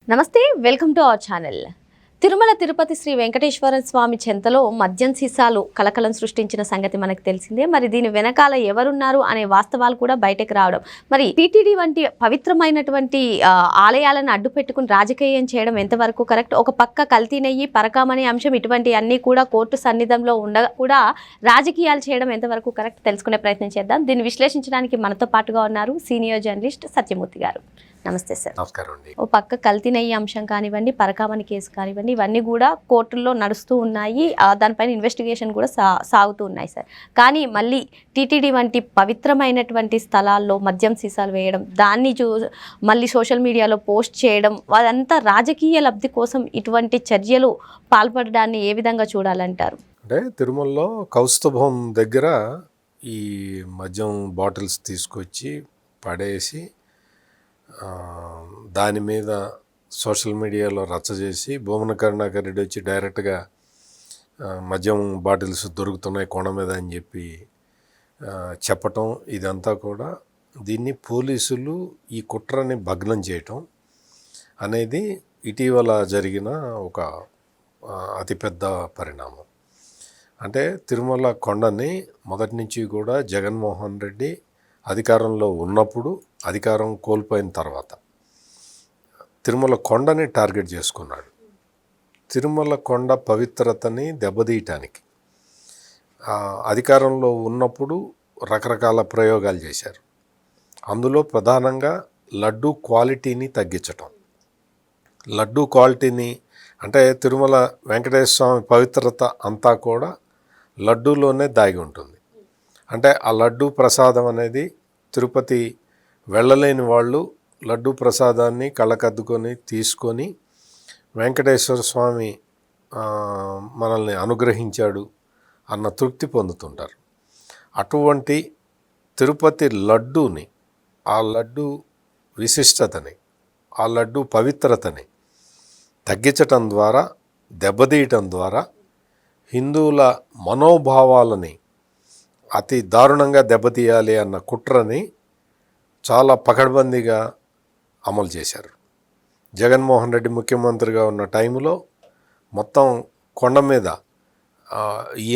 నమస్తే, welcome to our channel. Tirumala Tirupati Sri Venkateswara Swamy చెంతలో మద్యం సీసాలు కలకలం సృష్టించిన సంగతి మనకు తెలిసిందే. మరి దీని వెనకాల ఎవరున్నారు అనే వాస్తవాలు కూడా బయటకు రావడం, మరి టీటీడీ వంటి పవిత్రమైనటువంటి ఆలయాలను అడ్డు పెట్టుకుని రాజకీయం చేయడం ఎంతవరకు కరెక్ట్? ఒక పక్క కల్తీ నెయ్యి, పరకామనే అంశం, ఇటువంటి అన్నీ కూడా కోర్టు సన్నిధంలో ఉండగా కూడా రాజకీయాలు చేయడం ఎంతవరకు కరెక్ట్ తెలుసుకునే ప్రయత్నం చేద్దాం. దీన్ని విశ్లేషించడానికి మనతో పాటుగా ఉన్నారు సీనియర్ జర్నలిస్ట్ సత్యమూర్తి గారు. నమస్తే సార్. నమస్కారం అండి. ఓ పక్క కల్తీ నెయ్యి అంశం కానివ్వండి, పరకామణి కేసు కానివ్వండి, ఇవన్నీ కూడా కోర్టుల్లో నడుస్తూ ఉన్నాయి. దానిపైన ఇన్వెస్టిగేషన్ కూడా సాగుతూ ఉన్నాయి సార్. కానీ మళ్ళీ టీటీడీ వంటి పవిత్రమైనటువంటి స్థలాల్లో మద్యం సీసాలు వేయడం, దాన్ని మళ్ళీ సోషల్ మీడియాలో పోస్ట్ చేయడం, అదంతా రాజకీయ లబ్ధి కోసం ఇటువంటి చర్యలు పాల్పడడాన్ని ఏ విధంగా చూడాలంటారు? అంటే తిరుమలలో కౌస్తుభం దగ్గర ఈ మద్యం బాటిల్స్ తీసుకొచ్చి పడేసి దాని మీద సోషల్ మీడియాలో రచ్చ చేసి భూమన కరుణాకర్ రెడ్డి వచ్చి డైరెక్ట్గా మద్యం బాటిల్స్ దొరుకుతున్నాయి కొండ మీద అని చెప్పి చెప్పటం, ఇదంతా కూడా దీన్ని పోలీసులు ఈ కుట్రని భగ్నం చేయటం అనేది ఇటీవల జరిగిన ఒక అతిపెద్ద పరిణామం. అంటే తిరుమల కొండని మొదటి నుంచి కూడా జగన్మోహన్ రెడ్డి అధికారంలో ఉన్నప్పుడు, అధికారం కోల్పోయిన తర్వాత తిరుమల కొండని టార్గెట్ చేసుకున్నాడు. తిరుమల కొండ పవిత్రతని దెబ్బతీయటానికి అధికారంలో ఉన్నప్పుడు రకరకాల ప్రయోగాలు చేశారు. అందులో ప్రధానంగా లడ్డూ క్వాలిటీని తగ్గించటం. లడ్డూ క్వాలిటీని అంటే తిరుమల వెంకటేశ్వర స్వామి పవిత్రత అంతా కూడా లడ్డూలోనే దాగి ఉంటుంది. అంటే ఆ లడ్డూ ప్రసాదం అనేది తిరుపతి వెళ్ళలేని వాళ్ళు లడ్డూ ప్రసాదాన్ని కళ్ళకద్దుకొని తీసుకొని వెంకటేశ్వర స్వామి మనల్ని అనుగ్రహించాడు అన్న తృప్తి పొందుతుంటారు. అటువంటి తిరుపతి లడ్డూని, ఆ లడ్డూ విశిష్టతని, ఆ లడ్డూ పవిత్రతని తగ్గించటం ద్వారా, దెబ్బతీయటం ద్వారా హిందువుల మనోభావాలని అతి దారుణంగా దెబ్బతీయాలి అన్న కుట్రని చాలా పకడ్బందీగా అమలు చేశారు. జగన్మోహన్ రెడ్డి ముఖ్యమంత్రిగా ఉన్న టైంలో మొత్తం కొండ మీద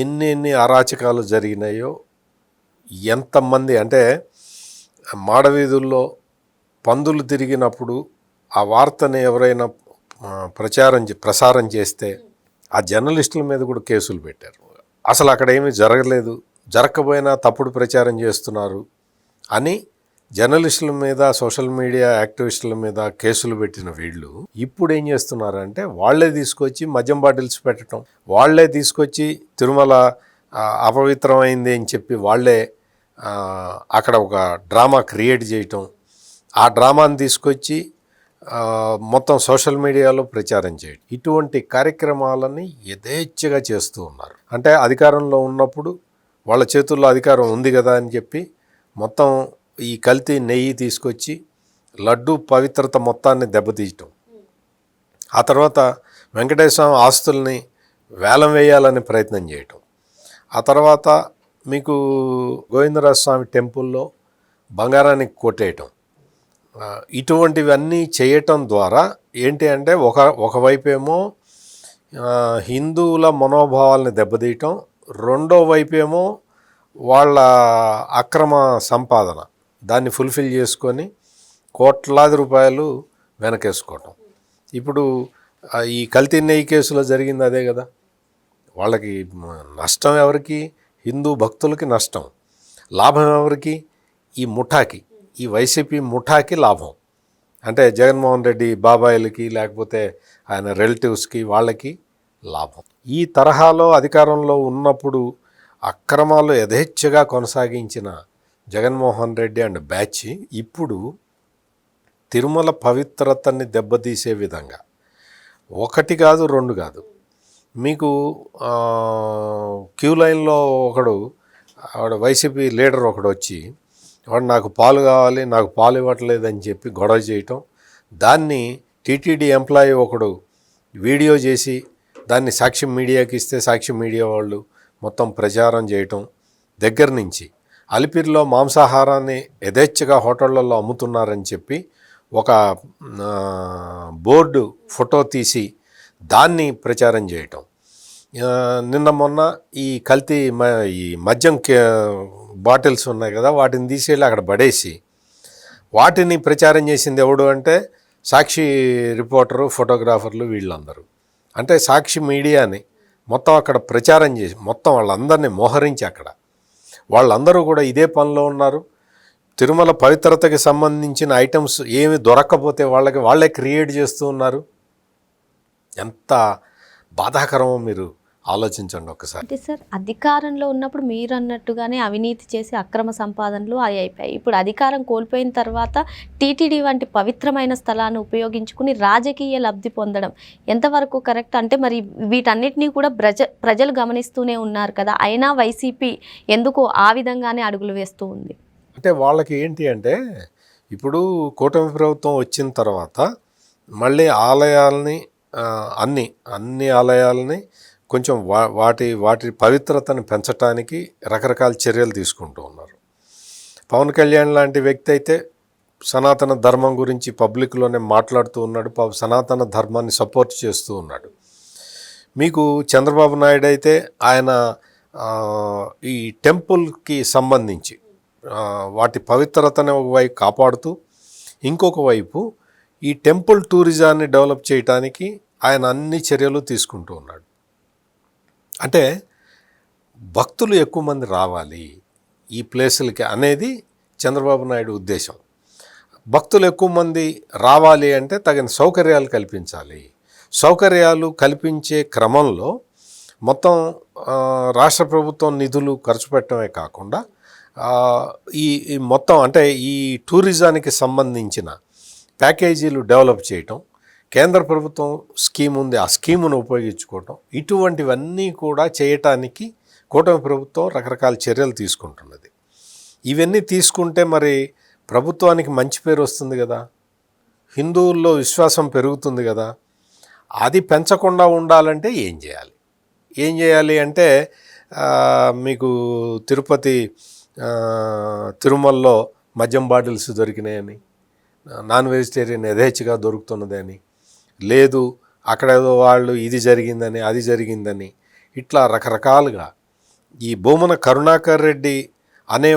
ఎన్ని అరాచకాలు జరిగినాయో, ఎంతమంది అంటే మాడవీధుల్లో పందులు తిరిగినప్పుడు ఆ వార్తని ఎవరైనా ప్రసారం చేస్తే ఆ జర్నలిస్టుల మీద కూడా కేసులు పెట్టారు. అసలు అక్కడ ఏమీ జరగలేదు, జరగకపోయినా తప్పుడు ప్రచారం చేస్తున్నారు అని జర్నలిస్టుల మీద, సోషల్ మీడియా యాక్టివిస్టుల మీద కేసులు పెట్టిన వీళ్ళు ఇప్పుడు ఏం చేస్తున్నారంటే వాళ్ళే తీసుకొచ్చి మద్యం బాటిల్స్ పెట్టడం, వాళ్ళే తీసుకొచ్చి తిరుమల అపవిత్రమైంది అని చెప్పి వాళ్ళే అక్కడ ఒక డ్రామా క్రియేట్ చేయటం, ఆ డ్రామాని తీసుకొచ్చి మొత్తం సోషల్ మీడియాలో ప్రచారం చేయడం, ఇటువంటి కార్యక్రమాలని యథేచ్ఛగా చేస్తూ ఉన్నారు. అంటే అధికారంలో ఉన్నప్పుడు వాళ్ళ చేతుల్లో అధికారం ఉంది కదా అని చెప్పి మొత్తం ఈ కల్తీ నెయ్యి తీసుకొచ్చి లడ్డూ పవిత్రత మొత్తాన్ని దెబ్బతీయటం, ఆ తర్వాత వెంకటేశ్వర ఆస్తుల్ని వేలం వేయాలని ప్రయత్నం చేయటం, ఆ తర్వాత మీకు గోవిందరాజ స్వామి టెంపుల్లో బంగారానికి కొట్టేయటం, ఇటువంటివన్నీ చేయటం ద్వారా ఏంటి అంటే ఒకవైపేమో హిందువుల మనోభావాల్ని దెబ్బతీయటం, రెండో వైపేమో వాళ్ళ అక్రమ సంపాదన దాన్ని ఫుల్ఫిల్ చేసుకొని కోట్లాది రూపాయలు వెనకేసుకోవటం. ఇప్పుడు ఈ కల్తీ నెయ్యి కేసులో జరిగింది అదే కదా. వాళ్ళకి నష్టం ఎవరికి? హిందూ భక్తులకి నష్టం. లాభం ఎవరికి? ఈ ముఠాకి, ఈ వైసీపీ ముఠాకి లాభం. అంటే జగన్మోహన్ రెడ్డి బాబాయిలకి, లేకపోతే ఆయన రిలేటివ్స్కి, వాళ్ళకి లాభం. ఈ తరహాలో అధికారంలో ఉన్నప్పుడు అక్రమాలు యథేచ్ఛగా కొనసాగించిన జగన్మోహన్ రెడ్డి అండ్ బ్యాచ్ ఇప్పుడు తిరుమల పవిత్రతని దెబ్బతీసే విధంగా ఒకటి కాదు, రెండు కాదు, మీకు క్యూ లైన్లో ఆవిడ వైసీపీ లీడర్ ఒకడు వచ్చి వాడు నాకు పాలు కావాలి, నాకు పాలు ఇవ్వట్లేదని చెప్పి గొడవ చేయటం, దాన్ని టీటీడీ ఎంప్లాయీ ఒకడు వీడియో చేసి దాన్ని సాక్షి మీడియాకి ఇస్తే సాక్షి మీడియా వాళ్ళు మొత్తం ప్రచారం చేయటం దగ్గర నుంచి అలిపిరిలో మాంసాహారాన్ని యథేచ్ఛగా హోటళ్లలో అమ్ముతున్నారని చెప్పి ఒక బోర్డు ఫోటో తీసి దాన్ని ప్రచారం చేయటం. నిన్న మొన్న ఈ కల్తీ ఈ మద్యం బాటిల్స్ ఉన్నాయి కదా, వాటిని తీసేళ్ళి అక్కడ పడేసి వాటిని ప్రచారం చేసింది ఎవడు అంటే సాక్షి రిపోర్టరు, ఫోటోగ్రాఫర్లు, వీళ్ళందరూ. అంటే సాక్షి మీడియాని మొత్తం అక్కడ ప్రచారం చేసి మొత్తం వాళ్ళందరినీ మోహరించి అక్కడ వాళ్ళందరూ కూడా ఇదే పనిలో ఉన్నారు. తిరుమల పవిత్రతకి సంబంధించిన ఐటమ్స్ ఏమి దొరక్కపోతే వాళ్ళే క్రియేట్ చేస్తూ ఉన్నారు. ఎంత బాధాకరమో మీరు ఆలోచించండి ఒకసారి. అంటే సార్, అధికారంలో ఉన్నప్పుడు మీరు అన్నట్టుగానే అవినీతి చేసి అక్రమ సంపాదనలు అవి అయిపోయాయి. ఇప్పుడు అధికారం కోల్పోయిన తర్వాత టీటీడీ వంటి పవిత్రమైన స్థలాన్ని ఉపయోగించుకుని రాజకీయ లబ్ధి పొందడం ఎంతవరకు కరెక్ట్? అంటే మరి వీటన్నిటినీ కూడా ప్రజలు గమనిస్తూనే ఉన్నారు కదా, అయినా వైసీపీ ఎందుకు ఆ విధంగానే అడుగులు వేస్తూ ఉంది? అంటే వాళ్ళకి ఏంటి అంటే, ఇప్పుడు కూటమి ప్రభుత్వం వచ్చిన తర్వాత మళ్ళీ ఆలయాల్ని అన్ని ఆలయాలని కొంచెం వాటి పవిత్రతను పెంచడానికి రకరకాల చర్యలు తీసుకుంటూ ఉన్నారు. పవన్ కళ్యాణ్ లాంటి వ్యక్తి అయితే సనాతన ధర్మం గురించి పబ్లిక్లోనే మాట్లాడుతూ ఉన్నాడు, సనాతన ధర్మాన్ని సపోర్ట్ చేస్తూ ఉన్నాడు. మీకు చంద్రబాబు నాయుడు అయితే ఆయన ఈ టెంపుల్కి సంబంధించి వాటి పవిత్రతను ఒకవైపు కాపాడుతూ, ఇంకొక వైపు ఈ టెంపుల్ టూరిజాన్ని డెవలప్ చేయడానికి ఆయన అన్ని చర్యలు తీసుకుంటూ ఉన్నాడు. అంటే భక్తులు ఎక్కువ మంది రావాలి ఈ ప్లేసులకి అనేది చంద్రబాబు నాయుడు ఉద్దేశం. భక్తులు ఎక్కువ మంది రావాలి అంటే తగిన సౌకర్యాలు కల్పించాలి. సౌకర్యాలు కల్పించే క్రమంలో మొత్తం రాష్ట్ర ప్రభుత్వం నిధులు ఖర్చు పెట్టడమే కాకుండా ఈ మొత్తం అంటే ఈ టూరిజానికి సంబంధించిన ప్యాకేజీలు డెవలప్ చేయటం, కేంద్ర ప్రభుత్వం స్కీమ్ ఉంది, ఆ స్కీమును ఉపయోగించుకోవటం, ఇటువంటివన్నీ కూడా చేయటానికి కూటమి ప్రభుత్వం రకరకాల చర్యలు తీసుకుంటున్నది. ఇవన్నీ తీసుకుంటే మరి ప్రభుత్వానికి మంచి పేరు వస్తుంది కదా, హిందువుల్లో విశ్వాసం పెరుగుతుంది కదా. అది పెంచకుండా ఉండాలంటే ఏం చేయాలి అంటే మీకు తిరుమలలో మద్యం బాటిల్స్ దొరికినాయని, నాన్ వెజిటేరియన్ యథేచ్ఛగా దొరుకుతున్నదని, లేదు అక్కడ ఏదో వాళ్ళు ఇది జరిగిందని అది జరిగిందని, ఇట్లా రకరకాలుగా ఈ భూమన కరుణాకర్ రెడ్డి అనే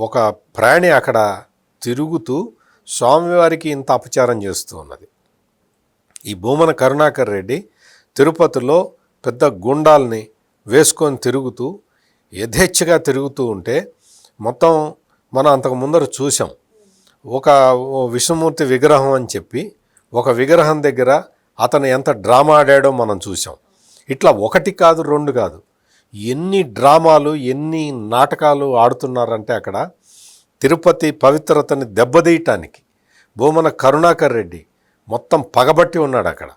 ఒక ప్రాణి అక్కడ తిరుగుతూ స్వామివారికి ఇంత అపచారం చేస్తూ ఉన్నది. ఈ భూమన కరుణాకర్ రెడ్డి తిరుపతిలో పెద్ద గుండాల్ని వేసుకొని తిరుగుతూ యథేచ్ఛగా తిరుగుతూ ఉంటే మొత్తం మనం అంతకు ముందర చూసాం. ఒక విష్ణుమూర్తి విగ్రహం అని చెప్పి ఒక విగ్రహం దగ్గర అతను ఎంత డ్రామా ఆడాడో మనం చూసాం. ఇట్లా ఒకటి కాదు, రెండు కాదు, ఎన్ని డ్రామాలు, ఎన్ని నాటకాలు ఆడుతున్నారంటే అక్కడ తిరుపతి పవిత్రతని దెబ్బతీయటానికి భూమన కరుణాకర్ రెడ్డి మొత్తం పగబట్టి ఉన్నాడు అక్కడ.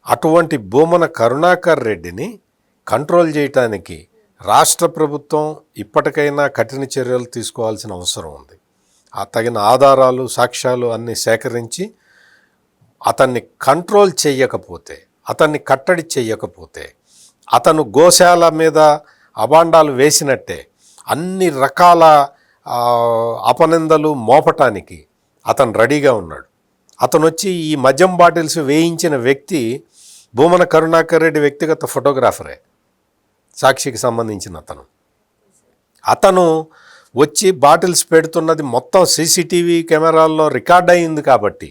అటువంటి భూమన కరుణాకర్ రెడ్డిని కంట్రోల్ చేయటానికి రాష్ట్ర ప్రభుత్వం ఇప్పటికైనా కఠిన చర్యలు తీసుకోవాల్సిన అవసరం ఉంది. ఆ తగిన ఆధారాలు, సాక్ష్యాలు అన్నీ సేకరించి అతన్ని కంట్రోల్ చేయకపోతే, అతన్ని కట్టడి చేయకపోతే, అతను గోశాల మీద అబాండాలు వేసినట్టే అన్ని రకాల అపనిందలు మోపటానికి అతను రెడీగా ఉన్నాడు. అతను వచ్చి ఈ మద్యం బాటిల్స్ వేయించిన వ్యక్తి భూమన కరుణాకర్ రెడ్డి వ్యక్తిగత ఫోటోగ్రాఫరే, సాక్షికి సంబంధించిన అతను వచ్చి బాటిల్స్ పెడుతున్నది మొత్తం సీసీటీవీ కెమెరాల్లో రికార్డ్ అయింది కాబట్టి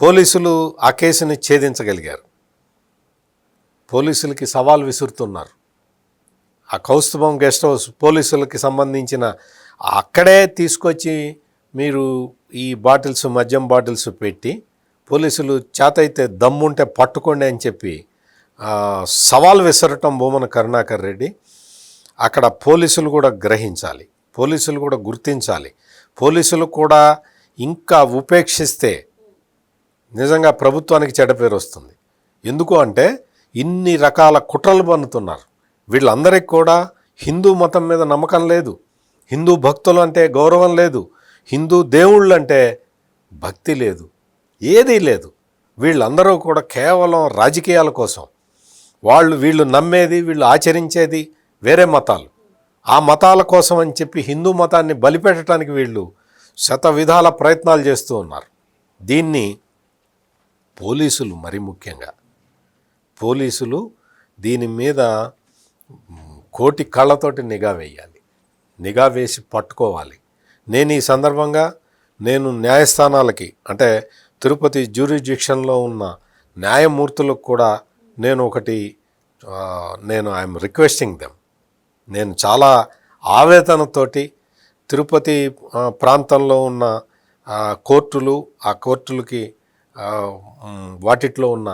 పోలీసులు ఆ కేసుని ఛేదించగలిగారు. పోలీసులకి సవాల్ విసురుతున్నారు. ఆ కౌస్తుభం గెస్ట్ హౌస్ పోలీసులకి సంబంధించిన అక్కడే తీసుకొచ్చి మీరు ఈ బాటిల్స్, మద్యం బాటిల్స్ పెట్టి పోలీసులు చేతైతే దమ్ముంటే పట్టుకోండి అని చెప్పి సవాల్ విసరటం భూమన కరుణాకర్ రెడ్డి. అక్కడ పోలీసులు కూడా గ్రహించాలి, పోలీసులు కూడా గుర్తించాలి. పోలీసులు కూడా ఇంకా ఉపేక్షిస్తే నిజంగా ప్రభుత్వానికి చెడ్డ పేరు వస్తుంది. ఎందుకు అంటే ఇన్ని రకాల కుట్రలు పన్నుతున్నారు. వీళ్ళందరికీ కూడా హిందూ మతం మీద నమ్మకం లేదు, హిందూ భక్తులు అంటే గౌరవం లేదు, హిందూ దేవుళ్ళు అంటే భక్తి లేదు, ఏదీ లేదు. వీళ్ళందరూ కూడా కేవలం రాజకీయాల కోసం, వీళ్ళు నమ్మేది, వీళ్ళు ఆచరించేది వేరే మతాలు. ఆ మతాల కోసం అని చెప్పి హిందూ మతాన్ని బలిపెట్టడానికి వీళ్ళు శత విధాల ప్రయత్నాలు చేస్తూ ఉన్నారు. దీన్ని పోలీసులు మరి ముఖ్యంగా పోలీసులు దీని మీద కోటి కళ్ళతోటి నిఘా వేయాలి, నిఘా వేసి పట్టుకోవాలి. నేను ఈ సందర్భంగా న్యాయస్థానాలకి అంటే తిరుపతి జ్యూరిడిక్షన్లో ఉన్న న్యాయమూర్తులకు కూడా ఐఎమ్ రిక్వెస్టింగ్ దెమ్. నేను చాలా ఆవేదనతోటి తిరుపతి ప్రాంతంలో ఉన్న కోర్టులు, ఆ కోర్టులకి వాటిట్లో ఉన్న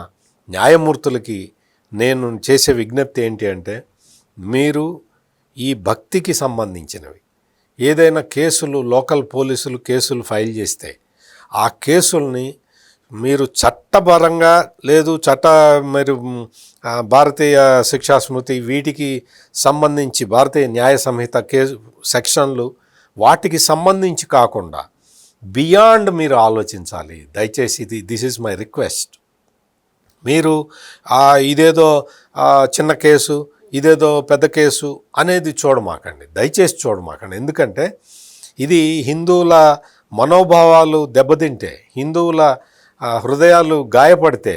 న్యాయమూర్తులకి నేను చేసే విజ్ఞప్తి ఏంటి అంటే, మీరు ఈ భక్తికి సంబంధించినవి ఏదైనా కేసులు లోకల్ పోలీసులు కేసులు ఫైల్ చేస్తే ఆ కేసుల్ని మీరు చట్టపరంగా లేదు మీరు భారతీయ శిక్షా స్మృతి వీటికి సంబంధించి భారతీయ న్యాయ సంహిత కేసు సెక్షన్లు వాటికి సంబంధించి కాకుండా బియాండ్ మీరు ఆలోచించాలి దయచేసి. This is my request. మీరు ఇదేదో చిన్న కేసు ఇదేదో పెద్ద కేసు అనేది చూడమాకండి, దయచేసి చూడమాకండి. ఎందుకంటే ఇది హిందువుల మనోభావాలు దెబ్బతింటే, హిందువుల హృదయాలు గాయపడితే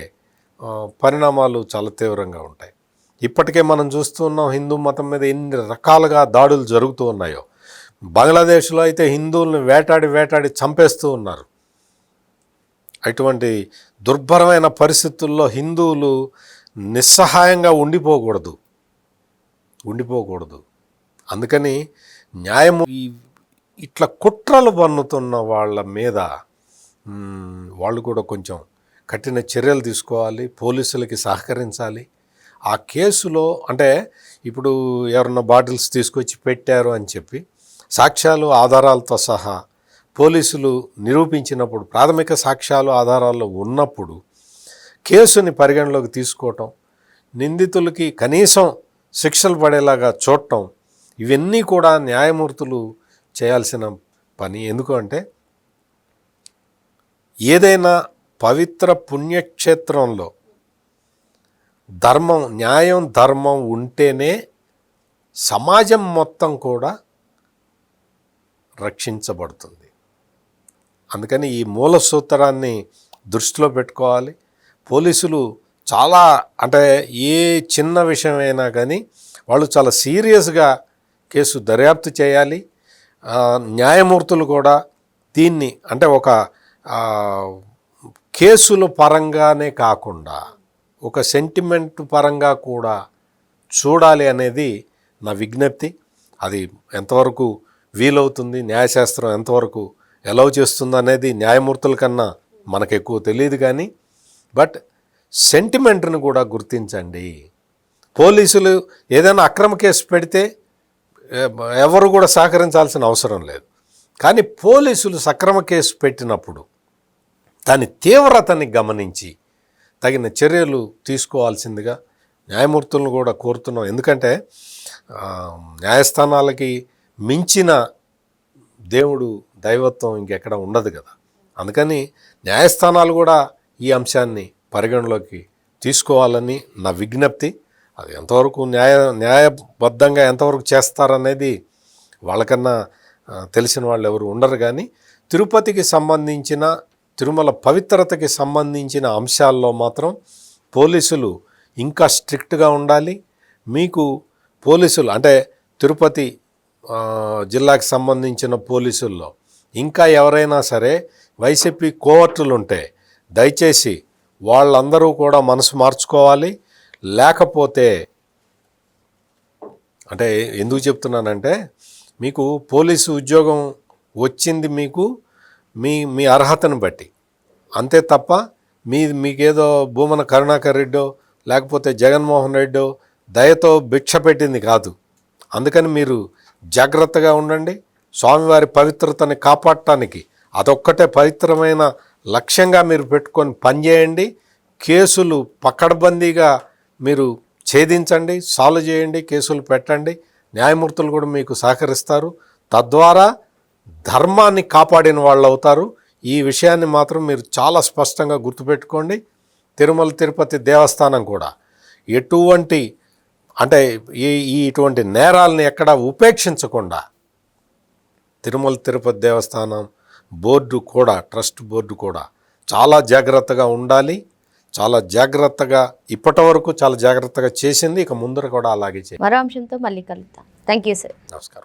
పరిణామాలు చాలా తీవ్రంగా ఉంటాయి. ఇప్పటికే మనం చూస్తున్నాం హిందూ మతం మీద ఎన్ని రకాలుగా దాడులు జరుగుతూ ఉన్నాయో. బంగ్లాదేశ్లో అయితే హిందువులను వేటాడి చంపేస్తూ ఉన్నారు. అటువంటి దుర్భరమైన పరిస్థితుల్లో హిందువులు నిస్సహాయంగా ఉండిపోకూడదు. అందుకని న్యాయము ఇట్లా కుట్రలు పన్నుతున్న వాళ్ళ మీద వాళ్ళు కూడా కొంచెం కఠిన చర్యలు తీసుకోవాలి, పోలీసులకి సహకరించాలి. ఆ కేసులో అంటే ఇప్పుడు ఎవరన్నా బాటిల్స్ తీసుకొచ్చి పెట్టారు అని చెప్పి సాక్ష్యాలు ఆధారాలతో సహా పోలీసులు నిరూపించినప్పుడు, ప్రాథమిక సాక్ష్యాలు ఆధారాలు ఉన్నప్పుడు కేసుని పరిగణలోకి తీసుకోవటం, నిందితులకి కనీసం శిక్షలు పడేలాగా చూడటం, ఇవన్నీ కూడా న్యాయమూర్తులు చేయాల్సిన పని. ఎందుకంటే ఏదైనా పవిత్ర పుణ్యక్షేత్రంలో న్యాయం ధర్మం ఉంటేనే సమాజం మొత్తం కూడా రక్షించబడుతుంది. అందుకని ఈ మూల సూత్రాన్ని దృష్టిలో పెట్టుకోవాలి. పోలీసులు చాలా అంటే ఏ చిన్న విషయమైనా కానీ వాళ్ళు చాలా సీరియస్గా కేసు దర్యాప్తు చేయాలి. న్యాయమూర్తులు కూడా దీన్ని అంటే ఒక కేసుల పరంగానే కాకుండా ఒక సెంటిమెంట్ పరంగా కూడా చూడాలి అనేది నా విజ్ఞప్తి. అది ఎంతవరకు వీలవుతుంది, న్యాయశాస్త్రం ఎంతవరకు ఎలవ్ చేస్తుంది అనేది న్యాయమూర్తుల కన్నా మనకు ఎక్కువ తెలియదు. కానీ బట్ సెంటిమెంట్ను కూడా గుర్తించండి. పోలీసులు ఏదైనా అక్రమ కేసు పెడితే ఎవరు కూడా సహకరించాల్సిన అవసరం లేదు. కానీ పోలీసులు సక్రమ కేసు పెట్టినప్పుడు దాని తీవ్రతని గమనించి తగిన చర్యలు తీసుకోవాల్సిందిగా న్యాయమూర్తులను కూడా కోరుతున్నాం. ఎందుకంటే న్యాయస్థానాలకి మించిన దేవుడు దైవత్వం ఇంకెక్కడ ఉండదు కదా. అందుకని న్యాయస్థానాలు కూడా ఈ అంశాన్ని పరిగణలోకి తీసుకోవాలని నా విజ్ఞప్తి. అది ఎంతవరకు న్యాయబద్ధంగా ఎంతవరకు చేస్తారనేది వాళ్ళకన్నా తెలిసిన వాళ్ళు ఎవరు ఉండరు. కానీ తిరుపతికి సంబంధించిన తిరుమల పవిత్రతకి సంబంధించిన అంశాల్లో మాత్రం పోలీసులు ఇంకా స్ట్రిక్ట్గా ఉండాలి. మీకు పోలీసులు అంటే తిరుపతి జిల్లాకి సంబంధించిన పోలీసుల్లో ఇంకా ఎవరైనా సరే వైసీపీ కోవర్టులు ఉంటే దయచేసి వాళ్ళందరూ కూడా మనసు మార్చుకోవాలి. లేకపోతే అంటే ఎందుకు చెప్తున్నానంటే మీకు పోలీసు ఉద్యోగం వచ్చింది మీకు మీ అర్హతను బట్టి, అంతే తప్ప మీకేదో భూమన కరుణాకర్ రెడ్డో లేకపోతే జగన్మోహన్ రెడ్డో దయతో భిక్ష పెట్టింది కాదు. అందుకని మీరు జాగ్రత్తగా ఉండండి. స్వామివారి పవిత్రతని కాపాడటానికి అదొక్కటే పవిత్రమైన లక్ష్యంగా మీరు పెట్టుకొని పనిచేయండి. కేసులు పకడ్బందీగా మీరు ఛేదించండి, సాల్వ్ చేయండి, కేసులు పెట్టండి. న్యాయమూర్తులు కూడా మీకు సహకరిస్తారు. తద్వారా ధర్మాన్ని కాపాడిన వాళ్ళు అవుతారు. ఈ విషయాన్ని మాత్రం మీరు చాలా స్పష్టంగా గుర్తుపెట్టుకోండి. తిరుమల తిరుపతి దేవస్థానం కూడా ఎటువంటి అంటే ఇటువంటి నేరాలని ఎక్కడా ఉపేక్షించకుండా తిరుమల తిరుపతి దేవస్థానం బోర్డు కూడా ట్రస్ట్ బోర్డు కూడా చాలా జాగ్రత్తగా ఉండాలి. చాలా జాగ్రత్తగా ఇప్పటి వరకు చాలా జాగ్రత్తగా చేసింది, ఇక ముందర కూడా అలాగే చేయాలి. మరో అంశంతో మళ్ళీ కలుద్దాం. Thank you sir. నమస్కారం.